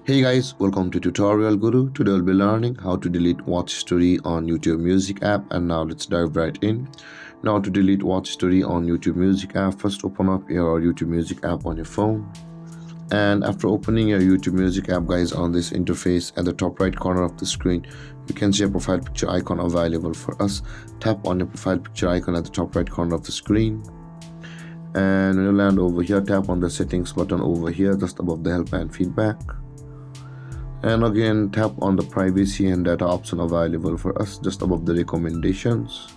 Hey guys, welcome to Tutorial Guru. Today we'll be learning how to delete watch history on YouTube Music app, and now let's dive right in. Now to delete watch history on YouTube Music app, first open up your YouTube Music app on your phone. And after opening your YouTube Music app, guys, on this interface at the top right corner of the screen, you can see a profile picture icon available for us. Tap on your profile picture icon at the top right corner of the screen. And when you land over here, tap on the settings button over here just above the help and feedback. And again, tap on the privacy and data option available for us just above the recommendations.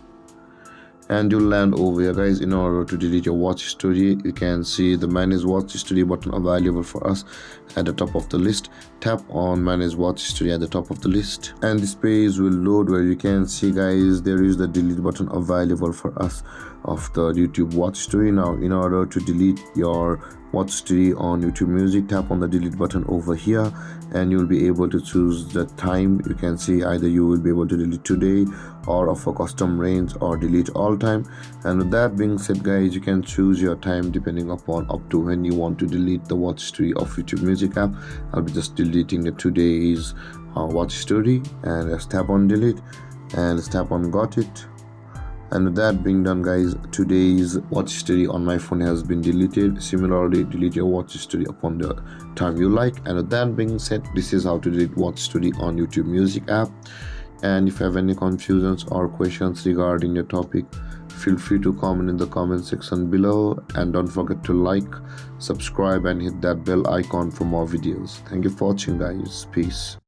And you'll land over here, guys. In order to delete your watch history, you can see the manage watch history button available for us at the top of the list. Tap on manage watch history at the top of the list, and this page will load where you can see, guys, there is the delete button available for us of the YouTube watch history. Now in order to delete your watch history on YouTube Music, tap on the delete button over here, and you'll be able to choose the time. You can see either you will be able to delete today or of a custom range or delete all time. And with that being said, guys, you can choose your time depending upon up to when you want to delete the watch history of YouTube Music app. I'll be just deleting the today's watch history, and let's tap on delete, and let's tap on got it. And with that being done, guys, today's watch history on my phone has been deleted. Similarly, delete your watch history upon the time you like. And with that being said, this is how to delete watch history on YouTube Music app. And if you have any confusions or questions regarding the topic, feel free to comment in the comment section below, and don't forget to like, subscribe, and hit that bell icon for more videos. Thank you for watching, guys. Peace.